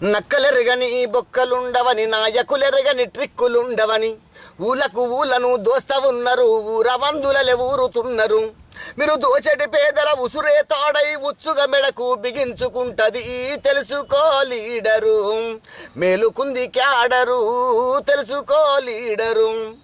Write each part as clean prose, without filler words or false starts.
నక్కలెరగని బొక్కలుండవని నాయకులెరగని ట్రిక్కులుండవని ఊలకు ఊలను దోస్త ఉన్నారు ఊరవందులలే ఊరుతున్నారు మీరు దోచటి పేదల ఉసురే తాడై ఉచ్చుగా మెడకు బిగించుకుంటది తెలుసుకో లీడరు మేలుకుంది క్యాడరు తెలుసుకో లీడరు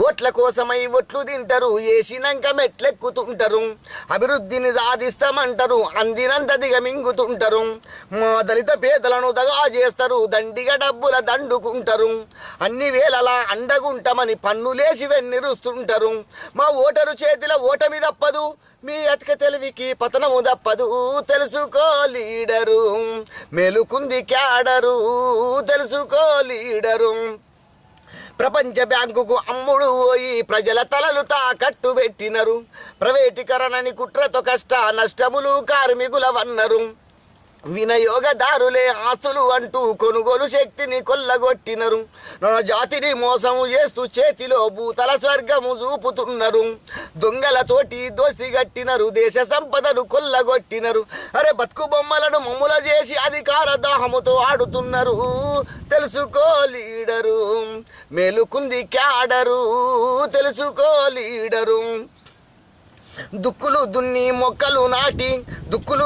ఓట్ల కోసమై ఒట్లు తింటారు ఏసినాక మెట్లెక్కుతుంటారు అభివృద్ధిని సాధిస్తామంటారు అందినంత దిగమింగుతుంటారు మా దళిత పేదలను దగా చేస్తారు దండిగా డబ్బుల దండుకుంటారు అన్ని వేళలా అండగుంటామని పన్నులేసి వెన్నిరుస్తుంటారు మా ఓటరు చేతిలో ఓటమి తప్పదు మీ అతిక తెలివికి పతనము తప్పదు తెలుసుకో లీడరు మేలుకుంది క్యాడరు తెలుసుకో లీడరు ప్రపంచ బ్యాంకుకు అమ్ముడు పోయి ప్రజల తలలు తాకట్టు పెట్టినరు ప్రైవేటీకరణని కుట్రతో కష్ట నష్టములు కార్మికుల వన్నరు వినియోగదారులే ఆస్తులు అంటూ కొనుగోలు శక్తిని కొల్లగొట్టినరు నా జాతిని మోసం చేస్తూ చేతిలో భూతల స్వర్గము చూపుతున్నారు దొంగలతోటి దోస్తి గట్టినరు దేశ సంపదను కొల్లగొట్టినరు అరే బతుకు బొమ్మలను మమ్ముల చేసి అధికార దాహముతో ఆడుతున్నారు తెలుసుకో లీడరు మేలుకుంది క్యాడరు తెలుసుకో లీడరు దుక్కులు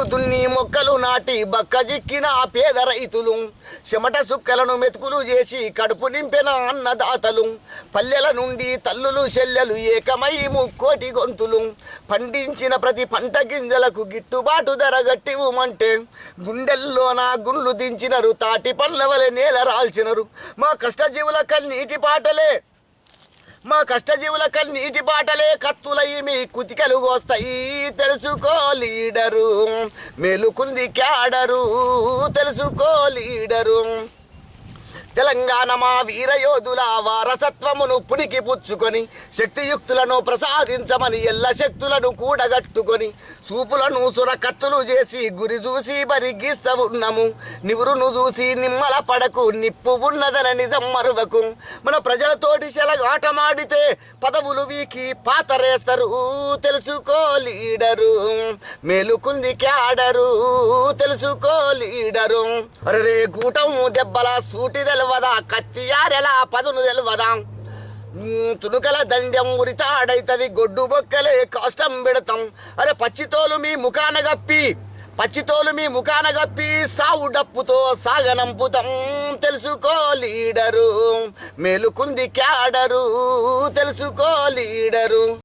దున్ని మొక్కలు నాటి బక్కజిక్కిన పేద రైతులు చెమట సుక్కలను మెతుకులు చేసి కడుపు నింపిన అన్నదాతలు పల్లెల నుండి తల్లులు చెల్లెలు ఏకమై ముక్కోటి గొంతులు పండించిన ప్రతి పంట గింజలకు గిట్టుబాటు ధర గట్టివ్వమంటే గుండెల్లోన గుండ్లు దించినరు తాటి పండ్ల వలె నేల రాల్చినరు మా కష్టజీవుల కన్నీటి బాటలే కత్తులై మీ కుతికలు కోస్తాయి తెలుసుకో లీడరు మేలుకుంది క్యాడరు తెలుసుకో లీడరు తెలంగాణ మా వీరయోధుల వారసత్వమును పునికి పుచ్చుకొని శక్తియుక్తులను ప్రసాదించమని ఎల్ల శక్తులను కూడగట్టుకొని సూపులను సురకత్తులు చేసి గురి చూసి బరిగిస్త ఉన్నాము నివురును చూసి నిమ్మల పడకు నిప్పు ఉన్నదన నిజం మరువకు మన ప్రజలతోటి చెలగాటమాడితే పదవులు వీకి పాతరేస్తారు తెలుసుకో లీడరు మేలుకుంది క్యాడరు తెలుసుకో లీడరు అరే గూటం దెబ్బల సూటి తెలవదా కత్తియారెలా పదును తెలవదా తునుకల దండ్యం ఉరితాడైతది గొడ్డు బొక్కలే కష్టం పెడతాం అరే పచ్చితోలు మీ ముఖాన గప్పి సావు డప్పుతో సాగనంపుతాం తెలుసుకో లీడరు మేలుకుంది క్యాడరు తెలుసుకో లీడరు